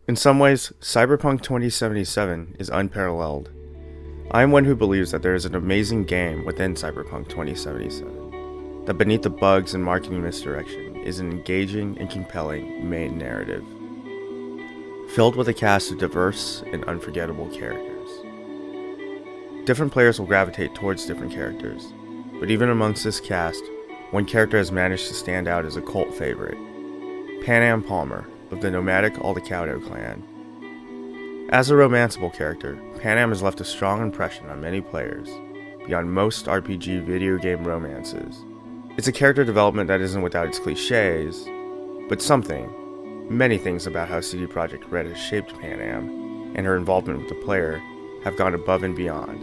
In some ways, Cyberpunk 2077 is unparalleled. I am one who believes that there is an amazing game within Cyberpunk 2077, that beneath the bugs and marketing misdirection is an engaging and compelling main narrative, filled with a cast of diverse and unforgettable characters. Different players will gravitate towards different characters, but even amongst this cast, one character has managed to stand out as a cult favorite, Panam Palmer of the nomadic Aldecaldo clan. As a romanceable character, Panam has left a strong impression on many players, beyond most RPG video game romances. It's a character development that isn't without its cliches, but many things about how CD Projekt Red has shaped Panam and her involvement with the player have gone above and beyond.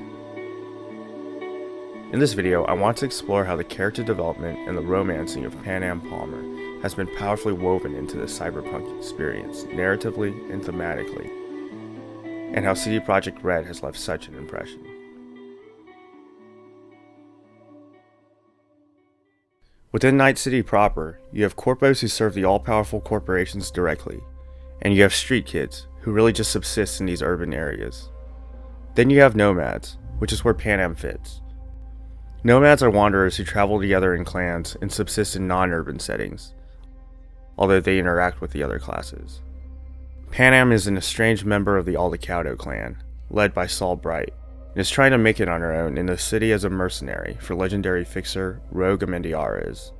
In this video, I want to explore how the character development and the romancing of Panam Palmer has been powerfully woven into the Cyberpunk experience, narratively and thematically, and how CD Projekt Red has left such an impression. Within Night City proper, you have corpos who serve the all-powerful corporations directly, and you have street kids who really just subsist in these urban areas. Then you have nomads, which is where Panam fits. Nomads are wanderers who travel together in clans and subsist in non-urban settings, although they interact with the other classes. Panam is an estranged member of the Aldecaldo clan, led by Saul Bright, and is trying to make it on her own in the city as a mercenary for legendary fixer Rogue Amendiares.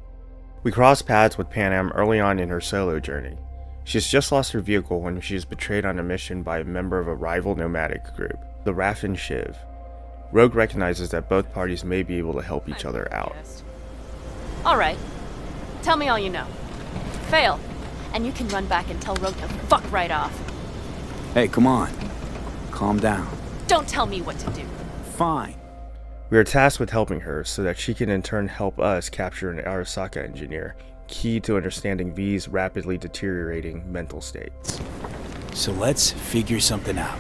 We cross paths with Panam early on in her solo journey. She has just lost her vehicle when she is betrayed on a mission by a member of a rival nomadic group, the Raffin Shiv. Rogue recognizes that both parties may be able to help each other out. Alright, tell me all you know. Fail, and you can run back and tell Rogue to fuck right off. Hey, come on. Calm down. Don't tell me what to do. Fine. We are tasked with helping her so that she can in turn help us capture an Arasaka engineer, key to understanding V's rapidly deteriorating mental state. So let's figure something out.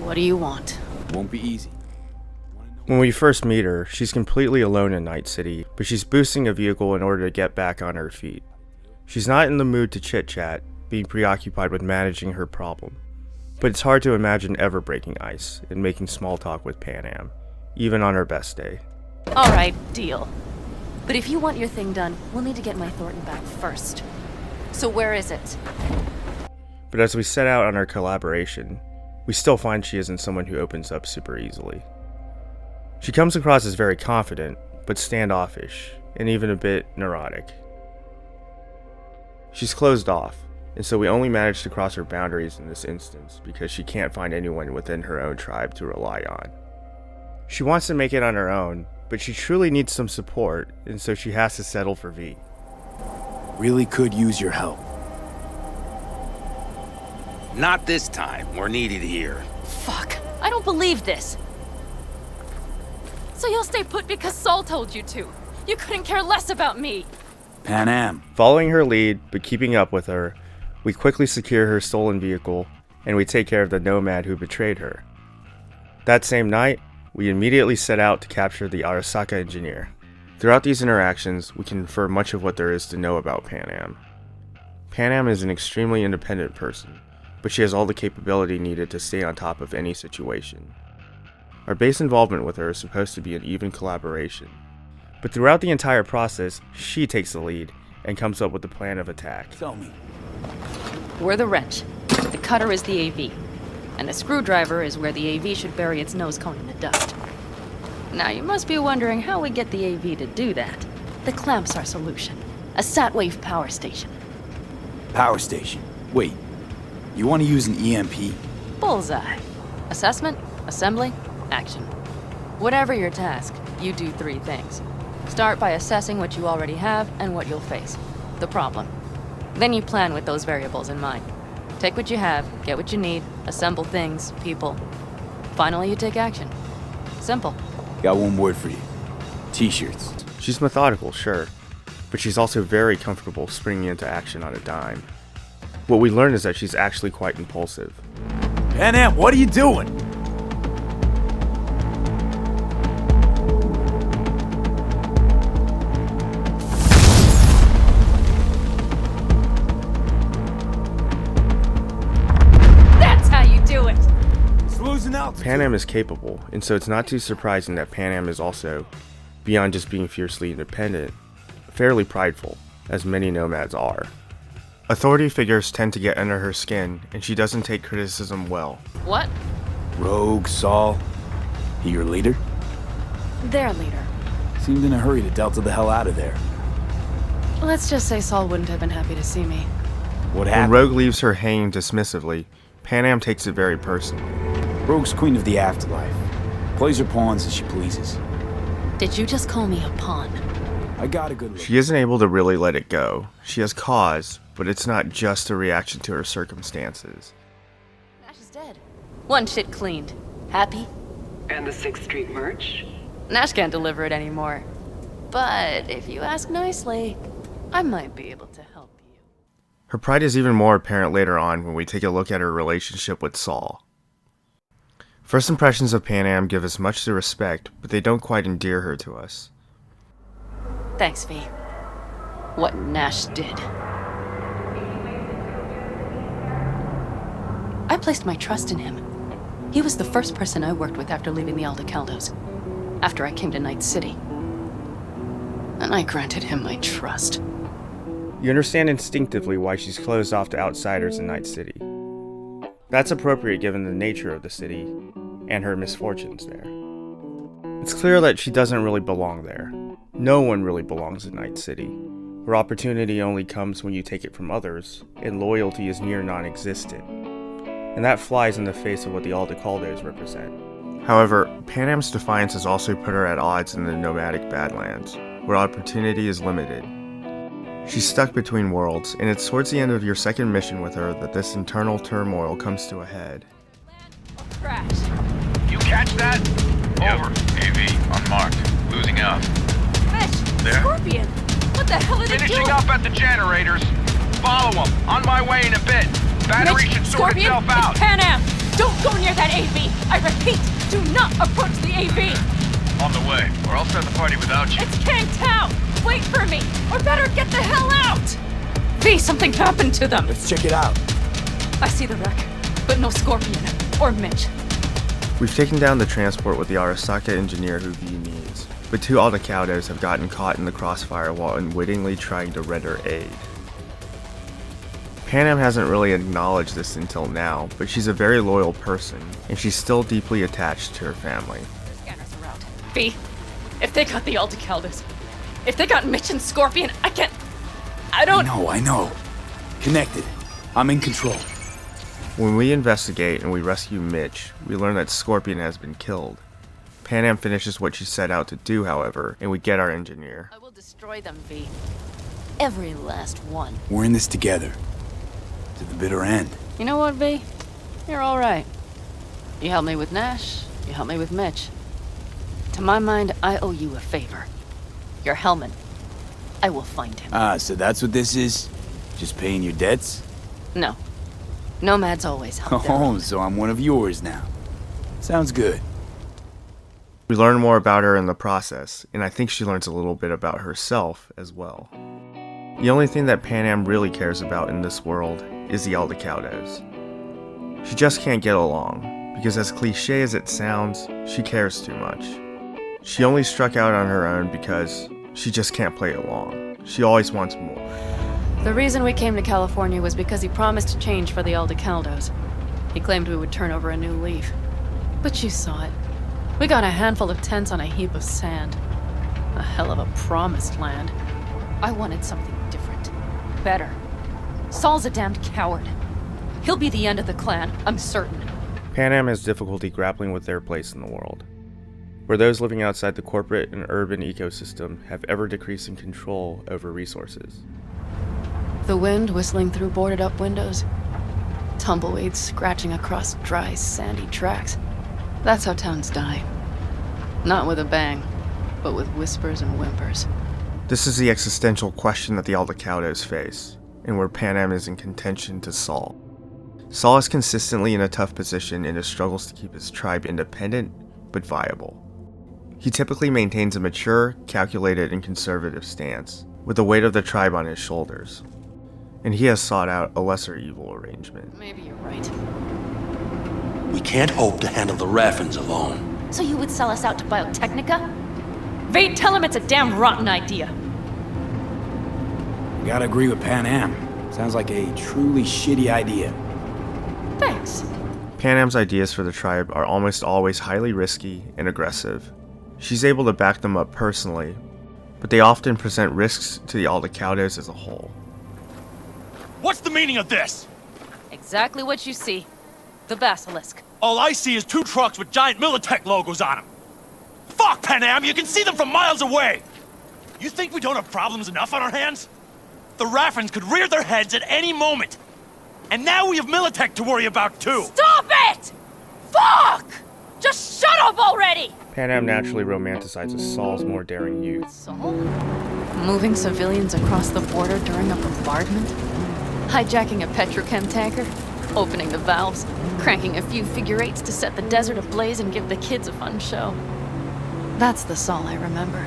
What do you want? Won't be easy. When we first meet her, she's completely alone in Night City, but she's boosting a vehicle in order to get back on her feet. She's not in the mood to chit-chat, being preoccupied with managing her problem. But it's hard to imagine ever breaking ice and making small talk with Panam, even on her best day. Alright, deal. But if you want your thing done, we'll need to get my Thornton back first. So where is it? But as we set out on our collaboration, we still find she isn't someone who opens up super easily. She comes across as very confident, but standoffish, and even a bit neurotic. She's closed off, and so we only manage to cross her boundaries in this instance because she can't find anyone within her own tribe to rely on. She wants to make it on her own, but she truly needs some support, and so she has to settle for V. Really could use your help. Not this time. We're needed here. Fuck, I don't believe this. So you'll stay put because Saul told you to. You couldn't care less about me. Panam. Following her lead, but keeping up with her, we quickly secure her stolen vehicle, and we take care of the nomad who betrayed her. That same night, we immediately set out to capture the Arasaka engineer. Throughout these interactions, we can infer much of what there is to know about Panam. Panam is an extremely independent person, but she has all the capability needed to stay on top of any situation. Our base involvement with her is supposed to be an even collaboration, but throughout the entire process, she takes the lead and comes up with the plan of attack. Tell me. We're the wrench. The cutter is the AV. And the screwdriver is where the AV should bury its nose cone in the dust. Now you must be wondering how we get the AV to do that. The clamp's our solution. A Satwave power station. Power station. Wait. You want to use an EMP? Bullseye. Assessment, assembly, action. Whatever your task, you do 3 things. Start by assessing what you already have and what you'll face. The problem. Then you plan with those variables in mind. Take what you have, get what you need, assemble things, people. Finally, you take action. Simple. Got one word for you. T-shirts. She's methodical, sure, but she's also very comfortable springing into action on a dime. What we learn is that she's actually quite impulsive. Panam, what are you doing? Panam is capable, and so it's not too surprising that Panam is also, beyond just being fiercely independent, fairly prideful, as many nomads are. Authority figures tend to get under her skin, and she doesn't take criticism well. What? Rogue, Saul. He your leader? Their leader. Seemed in a hurry to delta the hell out of there. Let's just say Saul wouldn't have been happy to see me. What When happened? Rogue leaves her hanging dismissively, Panam takes it very personally. Rogue's queen of the afterlife. Plays her pawns as she pleases. Did you just call me a pawn? I got a good look. She isn't able to really let it go. She has cause, but it's not just a reaction to her circumstances. Nash is dead. One shit cleaned. Happy? And the 6th Street merch? Nash can't deliver it anymore. But if you ask nicely, I might be able to help you. Her pride is even more apparent later on when we take a look at her relationship with Saul. First impressions of Panam give us much to respect, but they don't quite endear her to us. Thanks, V. What Nash did. I placed my trust in him. He was the first person I worked with after leaving the Aldecaldos, after I came to Night City. And I granted him my trust. You understand instinctively why she's closed off to outsiders in Night City. That's appropriate given the nature of the city and her misfortunes there. It's clear that she doesn't really belong there. No one really belongs in Night City, where opportunity only comes when you take it from others, and loyalty is near non-existent. And that flies in the face of what the Aldecaldos represent. However, Panam's defiance has also put her at odds in the nomadic Badlands, where opportunity is limited. She's stuck between worlds, and it's towards the end of your second mission with her that this internal turmoil comes to a head. Crash. You catch that? Over. AV, unmarked. Losing out. Fish. There? Scorpion. What the hell are they Finishing doing? up at the generators. Follow them. On my way in a bit. Battery Mitch, should sort Scorpion, itself out. it's Panam. Don't go near that AV. I repeat, do not approach the AV. On the way, or I'll start the party without you. It's King Town. Wait for me, or better get the hell out. V, something happened to them. Let's check it out. I see the wreck, but no Scorpion or Mitch. We've taken down the transport with the Arasaka engineer who V needs, but two Aldecaldos have gotten caught in the crossfire while unwittingly trying to render aid. Panam hasn't really acknowledged this until now, but she's a very loyal person, and she's still deeply attached to her family. Scanners are out. V, if they got the Aldecaldos, if they got Mitch and Scorpion, I don't... I know. Connected. I'm in control. When we investigate and we rescue Mitch, we learn that Scorpion has been killed. Panam finishes what she set out to do, however, and we get our engineer. I will destroy them, V. Every last one. We're in this together. To the bitter end. You know what, V? You're all right. You helped me with Nash. You helped me with Mitch. To my mind, I owe you a favor. Your helmet. I will find him. Ah, so that's what this is? Just paying your debts? No. Nomads always help their Oh, own. so I'm one of yours now. Sounds good. We learn more about her in the process, and I think she learns a little bit about herself as well. The only thing that Panam really cares about in this world is the Aldecaldos. She just can't get along, because as cliche as it sounds, she cares too much. She only struck out on her own because she just can't play along. She always wants more. The reason we came to California was because he promised change for the Aldecaldos. He claimed we would turn over a new leaf. But you saw it. We got a handful of tents on a heap of sand. A hell of a promised land. I wanted something different. Better. Saul's a damned coward. He'll be the end of the clan, I'm certain. Panam has difficulty grappling with their place in the world, where those living outside the corporate and urban ecosystem have ever-decreasing control over resources. The wind whistling through boarded-up windows. Tumbleweeds scratching across dry, sandy tracks. That's how towns die. Not with a bang, but with whispers and whimpers. This is the existential question that the Aldecaldos face, and where Panam is in contention to Saul. Saul is consistently in a tough position in his struggles to keep his tribe independent, but viable. He typically maintains a mature, calculated, and conservative stance, with the weight of the tribe on his shoulders. And he has sought out a lesser evil arrangement. Maybe you're right. We can't hope to handle the Raffins alone. So you would sell us out to Biotechnica? Vade, tell him it's a damn rotten idea. Gotta agree with Panam. Sounds like a truly shitty idea. Thanks. Panam's ideas for the tribe are almost always highly risky and aggressive. She's able to back them up personally, but they often present risks to the Aldecaldos as a whole. What's the meaning of this? Exactly what you see. The Basilisk. All I see is 2 trucks with giant Militech logos on them. Fuck, Panam, you can see them from miles away! You think we don't have problems enough on our hands? The Raffins could rear their heads at any moment. And now we have Militech to worry about too! Stop it! Fuck! Just shut up already! Panam naturally romanticizes Saul's more daring youth. Saul? Moving civilians across the border during a bombardment? Hijacking a petrochem tanker? Opening the valves? Cranking a few figure eights to set the desert ablaze and give the kids a fun show? That's the Saul I remember.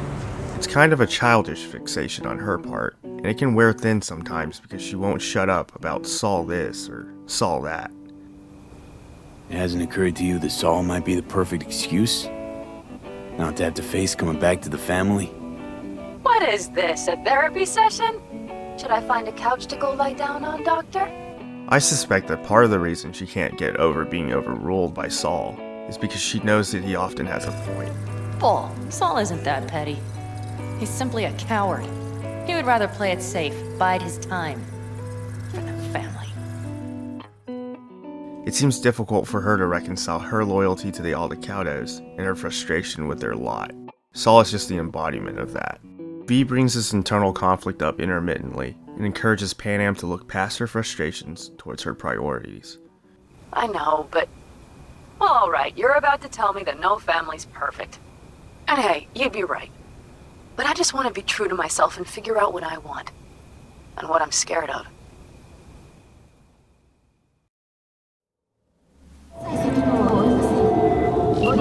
It's kind of a childish fixation on her part, and it can wear thin sometimes because she won't shut up about Saul this or Saul that. It hasn't occurred to you that Saul might be the perfect excuse? Not to have to face coming back to the family? What is this, a therapy session? Should I find a couch to go lie down on, Doctor? I suspect that part of the reason she can't get over being overruled by Saul is because she knows that he often has a point. Bull. Saul isn't that petty. He's simply a coward. He would rather play it safe, bide his time. For the family. It seems difficult for her to reconcile her loyalty to the Aldecaldos and her frustration with their lot. Saul is just the embodiment of that. V brings this internal conflict up intermittently and encourages Panam to look past her frustrations towards her priorities. I know, but... Well, alright, you're about to tell me that no family's perfect. And hey, you'd be right. But I just want to be true to myself and figure out what I want. And what I'm scared of.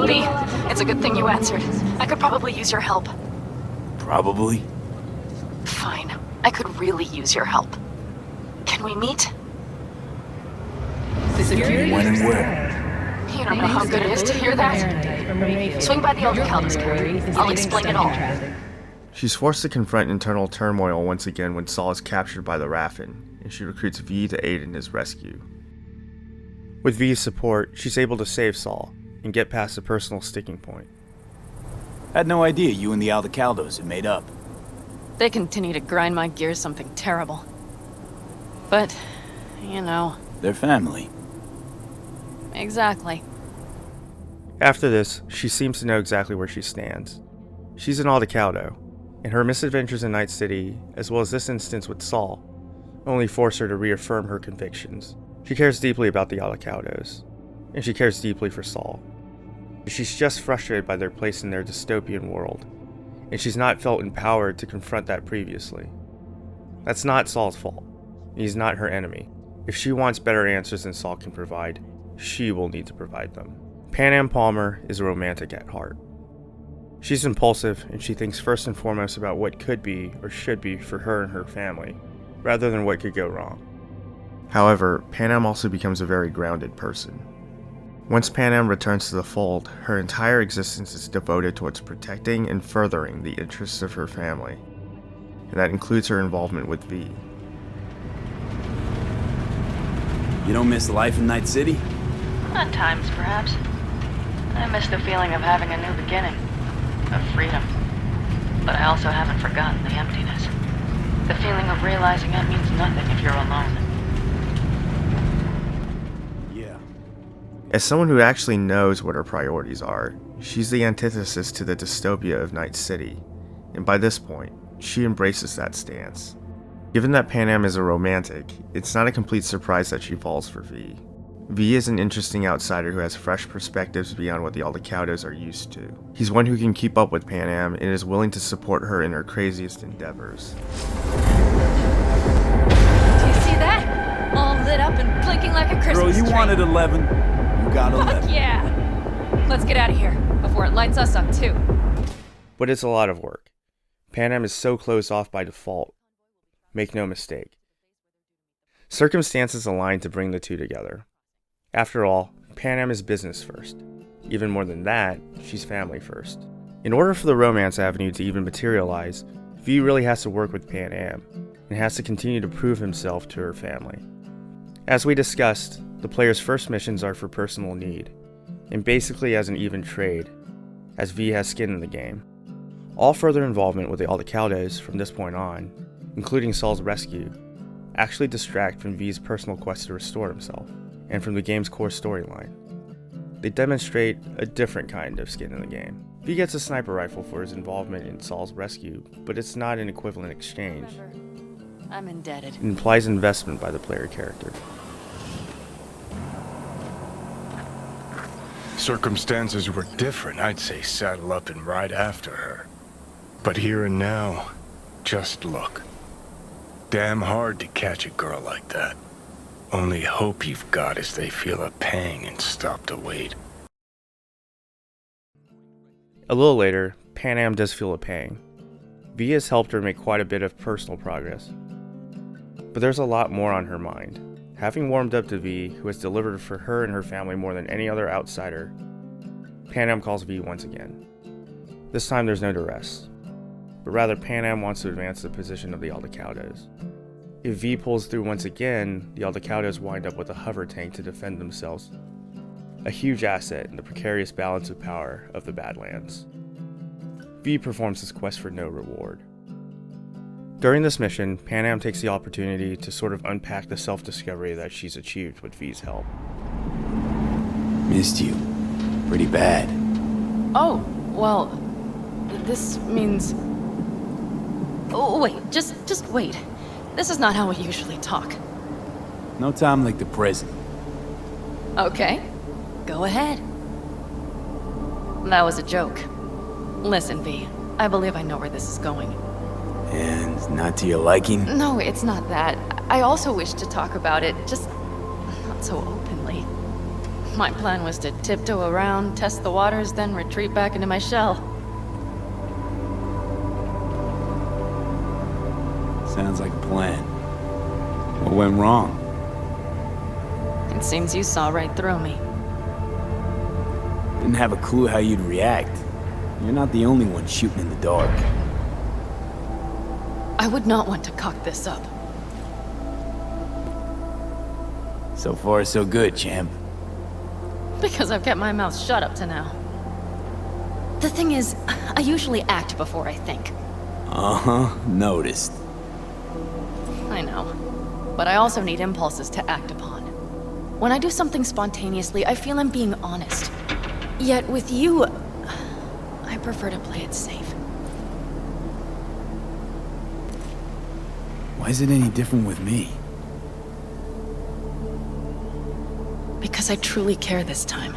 B, it's a good thing you answered. I could probably use your help. Probably. Fine. I could really use your help. Can we meet? When and where? You don't know how good it is to hear that. Swing by the Aldecaldo's camp. I'll explain it all. She's forced to confront internal turmoil once again when Saul is captured by the Raffin, and she recruits V to aid in his rescue. With V's support, she's able to save Saul and get past the personal sticking point. Had no idea you and the Aldecaldos had made up. They continue to grind my gears something terrible. But, you know... They're family. Exactly. After this, she seems to know exactly where she stands. She's an Aldecaldo, and her misadventures in Night City, as well as this instance with Saul, only force her to reaffirm her convictions. She cares deeply about the Aldecaldos, and she cares deeply for Saul. She's just frustrated by their place in their dystopian world, and she's not felt empowered to confront that previously. That's not Saul's fault. He's not her enemy. If she wants better answers than Saul can provide, she will need to provide them. Panam Palmer is a romantic at heart. She's impulsive, and she thinks first and foremost about what could be or should be for her and her family, rather than what could go wrong. However, Panam also becomes a very grounded person. Once Panam returns to the fold, her entire existence is devoted towards protecting and furthering the interests of her family, and that includes her involvement with V. You don't miss life in Night City? At times, perhaps. I miss the feeling of having a new beginning. Of freedom. But I also haven't forgotten the emptiness. The feeling of realizing it means nothing if you're alone. Yeah. As someone who actually knows what her priorities are, she's the antithesis to the dystopia of Night City, and by this point, she embraces that stance. Given that Panam is a romantic, it's not a complete surprise that she falls for V. V is an interesting outsider who has fresh perspectives beyond what the Aldecaldos are used to. He's one who can keep up with Panam and is willing to support her in her craziest endeavors. Do you see that? All lit up and blinking like a Christmas Girl, you tree. wanted 11. You got 11. Fuck yeah! Let's get out of here, before it lights us up too. But it's a lot of work. Panam is so closed off by default. Make no mistake. Circumstances align to bring the two together. After all, Panam is business first. Even more than that, she's family first. In order for the romance avenue to even materialize, V really has to work with Panam, and has to continue to prove himself to her family. As we discussed, the player's first missions are for personal need, and basically as an even trade, as V has skin in the game. All further involvement with the Aldecaldos from this point on, including Saul's rescue, actually distract from V's personal quest to restore himself, and from the game's core storyline. They demonstrate a different kind of skin in the game. V gets a sniper rifle for his involvement in Saul's rescue, but it's not an equivalent exchange. Remember, I'm indebted. It implies investment by the player character. Circumstances were different, I'd say saddle up and ride after her. But here and now, just look. Damn hard to catch a girl like that. Only hope you've got is they feel a pang and stop to wait. A little later, Panam does feel a pang. V has helped her make quite a bit of personal progress. But there's a lot more on her mind. Having warmed up to V, who has delivered for her and her family more than any other outsider, Panam calls V once again. This time there's no duress, but rather Panam wants to advance the position of the Aldecaldos. If V pulls through once again, the Aldecaldos wind up with a hover tank to defend themselves, a huge asset in the precarious balance of power of the Badlands. V performs his quest for no reward. During this mission, Panam takes the opportunity to sort of unpack the self-discovery that she's achieved with V's help. Missed you. Pretty bad. Oh, well, this means... Oh, wait, just wait. This is not how we usually talk. No time like the present. Okay, go ahead. That was a joke. Listen, V, I believe I know where this is going. And not to your liking? No, it's not that. I also wish to talk about it, just not so openly. My plan was to tiptoe around, test the waters, then retreat back into my shell. Sounds like a plan. What went wrong? It seems you saw right through me. Didn't have a clue how you'd react. You're not the only one shooting in the dark. I would not want to cock this up. So far, so good, champ. Because I've kept my mouth shut up to now. The thing is, I usually act before I think. Uh-huh, noticed. I know. But I also need impulses to act upon. When I do something spontaneously, I feel I'm being honest. Yet with you, I prefer to play it safe. Why is it any different with me? Because I truly care this time.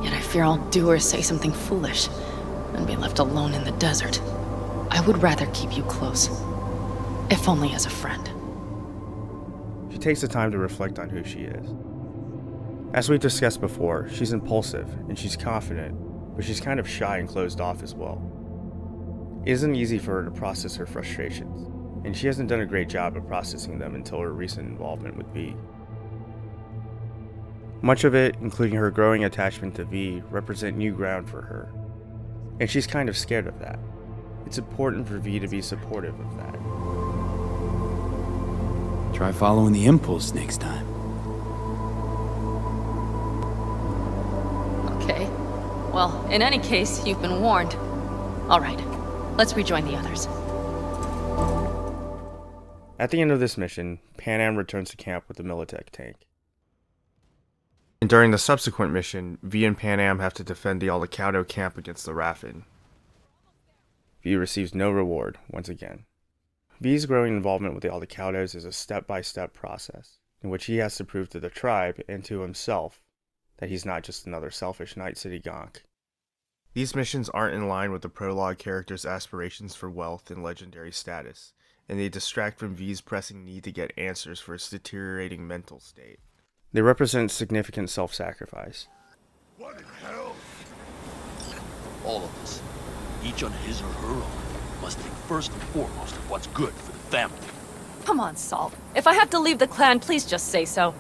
Yet I fear I'll do or say something foolish and be left alone in the desert. I would rather keep you close, if only as a friend. She takes the time to reflect on who she is. As we've discussed before, she's impulsive and she's confident, but she's kind of shy and closed off as well. It isn't easy for her to process her frustrations, and she hasn't done a great job of processing them until her recent involvement with V. Much of it, including her growing attachment to V, represent new ground for her, and she's kind of scared of that. It's important for V to be supportive of that. Try following the impulse next time. Okay. Well, in any case, you've been warned. All right, let's rejoin the others. At the end of this mission, Panam returns to camp with the Militech tank. And during the subsequent mission, V and Panam have to defend the Aldecaldo camp against the Raffin. V receives no reward, once again. V's growing involvement with the Aldecaldos is a step-by-step process, in which he has to prove to the tribe and to himself that he's not just another selfish Night City gonk. These missions aren't in line with the prologue character's aspirations for wealth and legendary status, and they distract from V's pressing need to get answers for his deteriorating mental state. They represent significant self-sacrifice. What in hell? All of us, each on his or her own, must think first and foremost of what's good for the family. Come on, Saul. If I have to leave the clan, please just say so.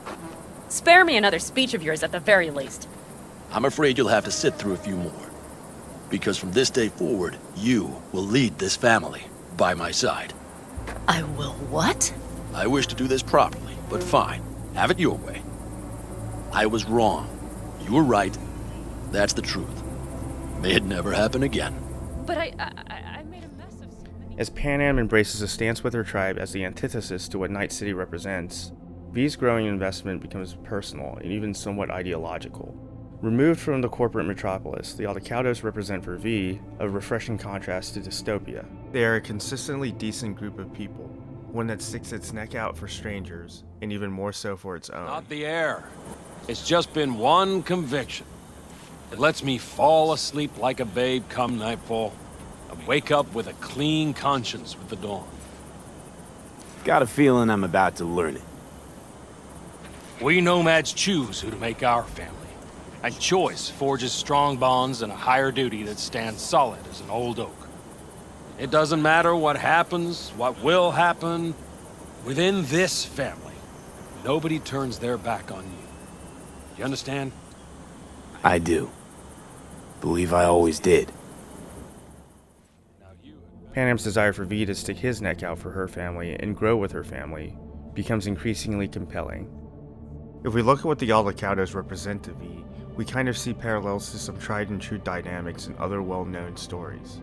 Spare me another speech of yours at the very least. I'm afraid you'll have to sit through a few more. Because from this day forward, you will lead this family by my side. I will what? I wish to do this properly, but fine. Have it your way. I was wrong. You were right. That's the truth. May it never happen again. But I made a mess of so many... As Panam embraces a stance with her tribe as the antithesis to what Night City represents, V's growing investment becomes personal and even somewhat ideological. Removed from the corporate metropolis, the Aldecaldos represent for V a refreshing contrast to dystopia. They are a consistently decent group of people, one that sticks its neck out for strangers, and even more so for its own. Not the air. It's just been one conviction. It lets me fall asleep like a babe come nightfall, and wake up with a clean conscience with the dawn. Got a feeling I'm about to learn it. We nomads choose who to make our family, and choice forges strong bonds and a higher duty that stands solid as an old oak. It doesn't matter what happens, what will happen. Within this family, nobody turns their back on you. You understand? I do. Believe I always did. Panam's desire for V to stick his neck out for her family and grow with her family becomes increasingly compelling. If we look at what the Aldecaldos represent to V, we kind of see parallels to some tried and true dynamics in other well-known stories.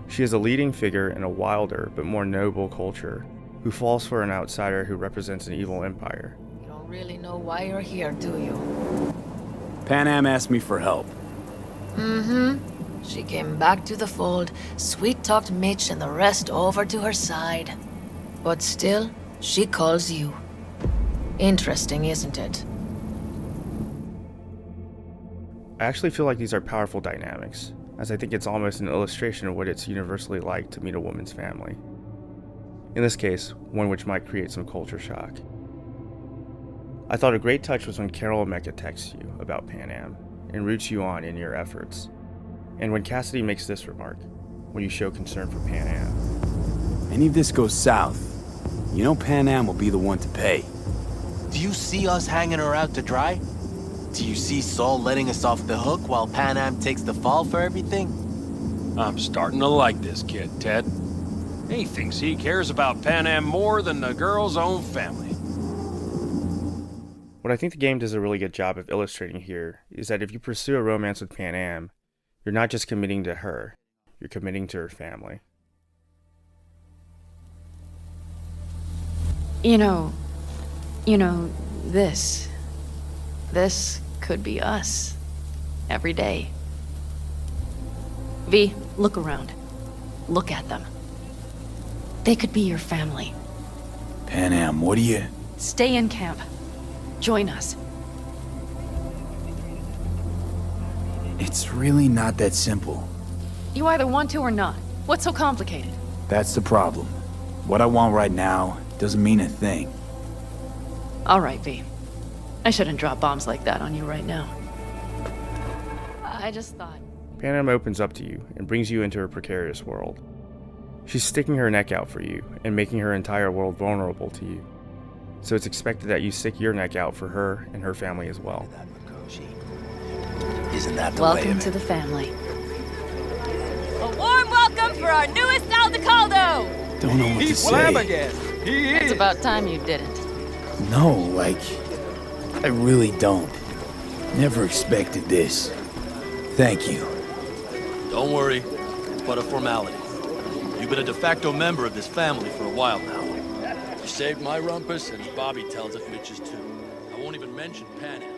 She is a leading figure in a wilder but more noble culture, who falls for an outsider who represents an evil empire. You don't really know why you're here, do you? Panam asked me for help. Mm-hmm. She came back to the fold, sweet-talked Mitch and the rest over to her side. But still, she calls you. Interesting, isn't it? I actually feel like these are powerful dynamics, as I think it's almost an illustration of what it's universally like to meet a woman's family. In this case, one which might create some culture shock. I thought a great touch was when Carol Mecca texts you about Panam and roots you on in your efforts. And when Cassidy makes this remark, when you show concern for Panam. Any of this goes south, you know Panam will be the one to pay. Do you see us hanging her out to dry? Do you see Saul letting us off the hook while Panam takes the fall for everything? I'm starting to like this kid, Ted. He thinks he cares about Panam more than the girl's own family. What I think the game does a really good job of illustrating here is that if you pursue a romance with Panam, you're not just committing to her, you're committing to her family. You know, this could be us. Every day. V, look around. Look at them. They could be your family. Panam, what do you... Stay in camp. Join us. It's really not that simple. You either want to or not. What's so complicated? That's the problem. What I want right now doesn't mean a thing. All right, V. I shouldn't drop bombs like that on you right now. I just thought... Panam opens up to you and brings you into her precarious world. She's sticking her neck out for you and making her entire world vulnerable to you. So it's expected that you stick your neck out for her and her family as well. Isn't that the way of it? Welcome to the family. A warm welcome for our newest Aldecaldo! Don't know what to say. It's about time you didn't. No, I really don't. Never expected this. Thank you. Don't worry, it's but a formality. You've been a de facto member of this family for a while now. You saved my rumpus, and Bobby tells it Mitch's too. I won't even mention Panam.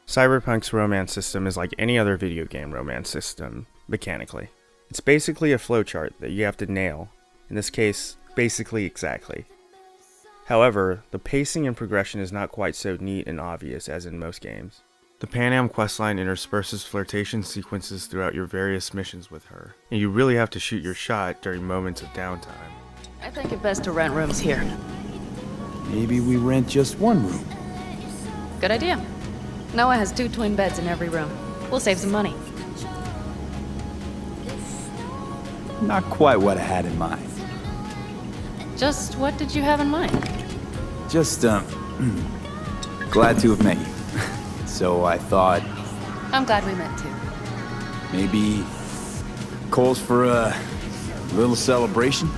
Cyberpunk's romance system is like any other video game romance system, mechanically. It's basically a flowchart that you have to nail, in this case, basically exactly. However, the pacing and progression is not quite so neat and obvious as in most games. The Panam questline intersperses flirtation sequences throughout your various missions with her, and you really have to shoot your shot during moments of downtime. I think it best to rent rooms here. Maybe we rent just one room. Good idea. Noah has 2 twin beds in every room. We'll save some money. Not quite what I had in mind. Just what did you have in mind? Just, glad to have met you. So I thought I'm glad we met too. maybe calls for a little celebration?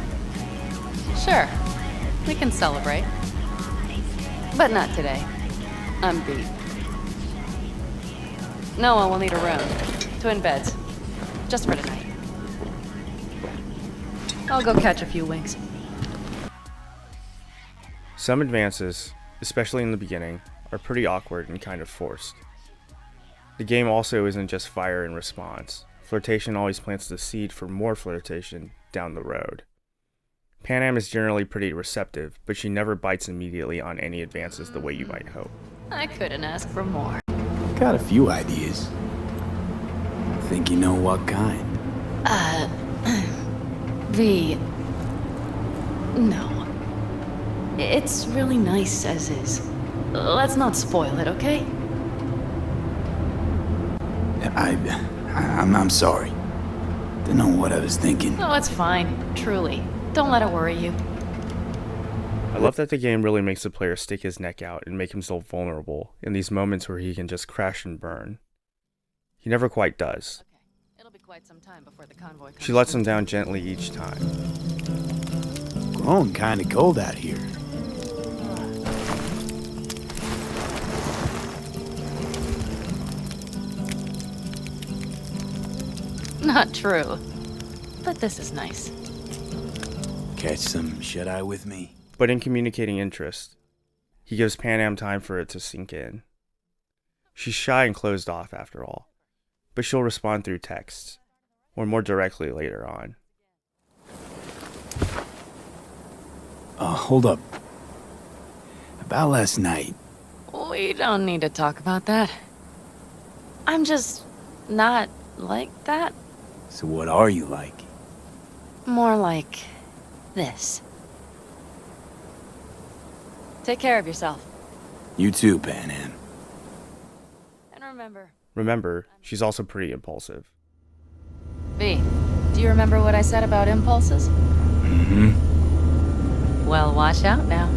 Sure, we can celebrate. But not today. I'm beat. Noah will need a room. Twin beds. Just for tonight. I'll go catch a few winks. Some advances, especially in the beginning, are pretty awkward and kind of forced. The game also isn't just fire and response. Flirtation always plants the seed for more flirtation down the road. Panam is generally pretty receptive, but she never bites immediately on any advances the way you might hope. I couldn't ask for more. Got a few ideas. Think you know what kind? V. No. It's really nice as is. Let's not spoil it, okay? I'm sorry. Didn't know what I was thinking. Oh, it's fine. Truly. Don't let it worry you. I love that the game really makes the player stick his neck out and make himself vulnerable in these moments where he can just crash and burn. He never quite does. Okay. It'll be quite some time before the convoy comes. She lets him down gently each time. Growing kinda cold out here. Not true. But this is nice. Catch some shut-eye with me? But in communicating interest, he gives Panam time for it to sink in. She's shy and closed off after all, but she'll respond through texts, or more directly later on. Hold up. About last night. We don't need to talk about that. I'm just not like that. So what are you like? More like this. Take care of yourself. You too, Panam. And remember. Remember, she's also pretty impulsive. V, do you remember what I said about impulses? Mm-hmm. Well, watch out now.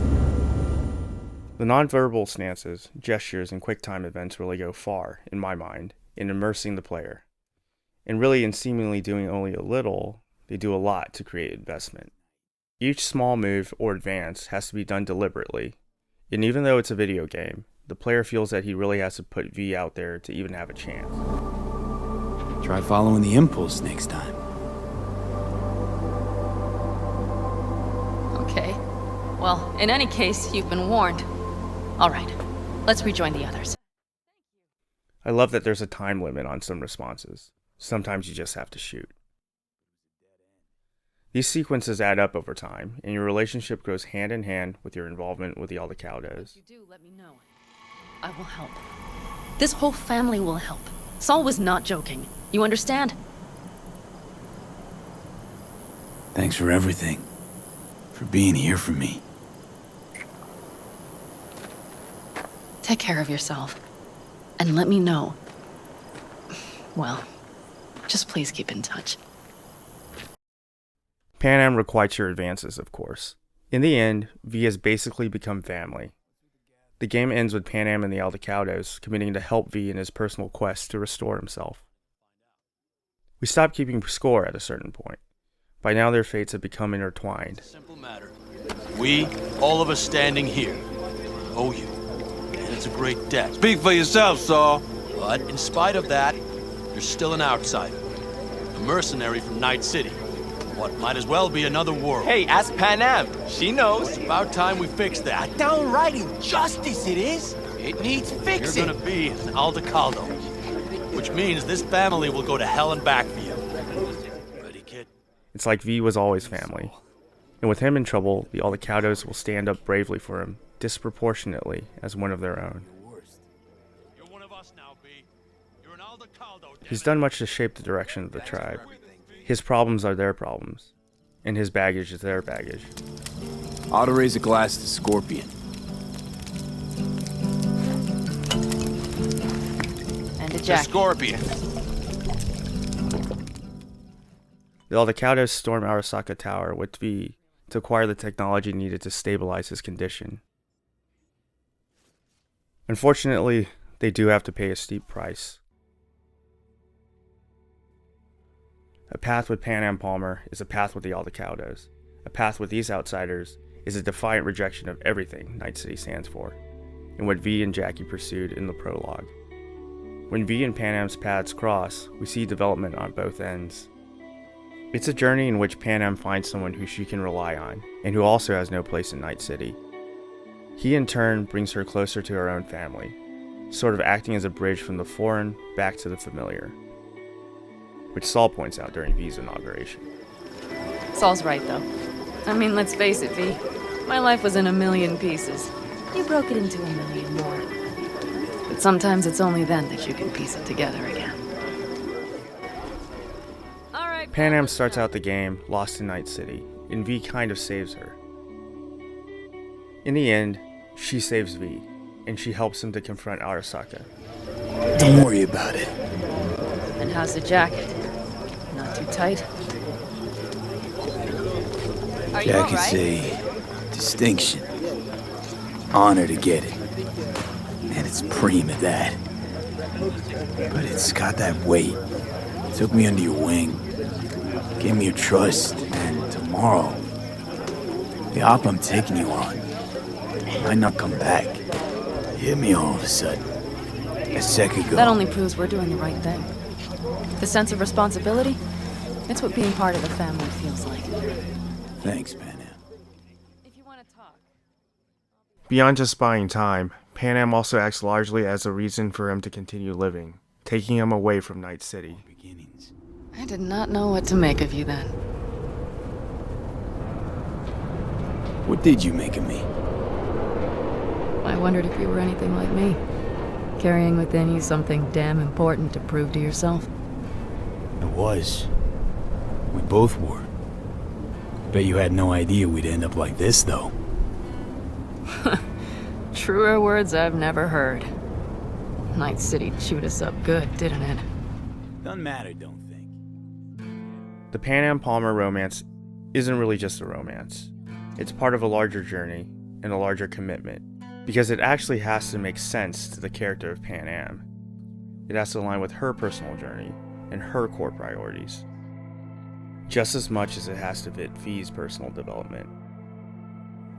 The nonverbal stances, gestures, and quick-time events really go far, in my mind, in immersing the player. And really, in seemingly doing only a little, they do a lot to create investment. Each small move or advance has to be done deliberately, and even though it's a video game, the player feels that he really has to put V out there to even have a chance. Try following the impulse next time. Okay. Well, in any case, you've been warned. All right, let's rejoin the others. I love that there's a time limit on some responses. Sometimes you just have to shoot. These sequences add up over time, and your relationship goes hand in hand with your involvement with the Aldecaldos. If you do, let me know. I will help. This whole family will help. Saul was not joking. You understand? Thanks for everything. For being here for me. Take care of yourself. And let me know. Well, just please keep in touch. Panam requites your advances, of course. In the end, V has basically become family. The game ends with Panam and the Aldecaldos committing to help V in his personal quest to restore himself. We stop keeping score at a certain point. By now their fates have become intertwined. Simple matter. We, all of us standing here, owe you. And it's a great debt. Speak for yourself, Saul. But in spite of that, you're still an outsider. A mercenary from Night City. What might as well be another world. Hey, ask Panam. She knows. It's about time we fix that. Downright injustice it is. It needs fixing. You're gonna be an Aldecaldo. Which means this family will go to hell and back for you. Ready, kid? It's like V was always family. And with him in trouble, the Aldecaldos will stand up bravely for him, disproportionately as one of their own. You're one of us now, B. You're an Aldecaldo. He's done much to shape the direction of the tribe. His problems are their problems, and his baggage is their baggage. Ought to raise a glass to Scorpion. And to Jack. Scorpion. The Aldecaldos storm Arasaka Tower with V to acquire the technology needed to stabilize his condition. Unfortunately, they do have to pay a steep price. A path with Panam Palmer is a path with the Aldecaldos. A path with these outsiders is a defiant rejection of everything Night City stands for, and what V and Jackie pursued in the prologue. When V and Panam's paths cross, we see development on both ends. It's a journey in which Panam finds someone who she can rely on, and who also has no place in Night City. He in turn brings her closer to her own family, sort of acting as a bridge from the foreign back to the familiar, which Saul points out during V's inauguration. Saul's right, though. I mean, let's face it, V. My life was in a million pieces. You broke it into a million more. But sometimes it's only then that you can piece it together again. Alright, Panam starts out the game lost in Night City, and V kind of saves her. In the end, she saves V, and she helps him to confront Arasaka. Don't worry about it. And how's the jacket? Not too tight? Are you Jacket's alright? a distinction. Honor to get it. And it's preem at that. But it's got that weight. Took me under your wing. Gave me your trust. And tomorrow, the op I'm taking you on might not come back. Hit me all of a sudden. A second ago. That only proves we're doing the right thing. The sense of responsibility? It's what being part of the family feels like. Thanks, Panam. If you want to talk. Beyond just buying time, Panam also acts largely as a reason for him to continue living, taking him away from Night City. Beginnings. I did not know what to make of you then. What did you make of me? I wondered if you were anything like me. Carrying within you something damn important to prove to yourself. It was. We both were. Bet you had no idea we'd end up like this, though. Truer words I've never heard. Night City chewed us up good, didn't it? Doesn't matter, don't think. The Panam Palmer romance isn't really just a romance. It's part of a larger journey and a larger commitment, because it actually has to make sense to the character of Panam. It has to align with her personal journey and her core priorities, just as much as it has to fit V's personal development.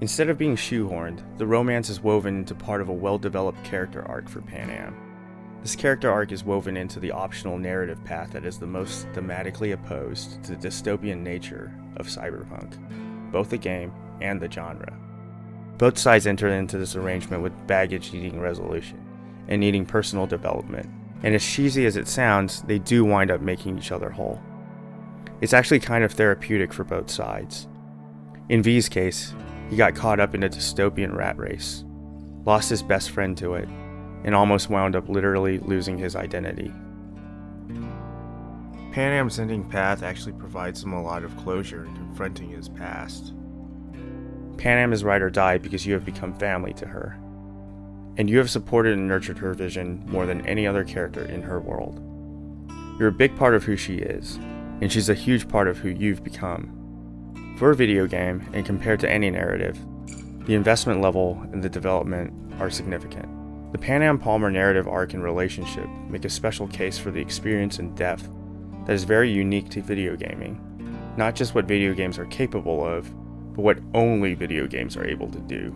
Instead of being shoehorned, the romance is woven into part of a well-developed character arc for Panam. This character arc is woven into the optional narrative path that is the most thematically opposed to the dystopian nature of Cyberpunk, both the game and the genre. Both sides enter into this arrangement with baggage needing resolution and needing personal development, and as cheesy as it sounds, they do wind up making each other whole. It's actually kind of therapeutic for both sides. In V's case, he got caught up in a dystopian rat race, lost his best friend to it, and almost wound up literally losing his identity. Panam's ending path actually provides him a lot of closure in confronting his past. Panam is ride or die because you have become family to her, and you have supported and nurtured her vision more than any other character in her world. You're a big part of who she is, and she's a huge part of who you've become. For a video game, and compared to any narrative, the investment level and the development are significant. The Panam Palmer narrative arc and relationship make a special case for the experience and depth that is very unique to video gaming. Not just what video games are capable of, but what only video games are able to do.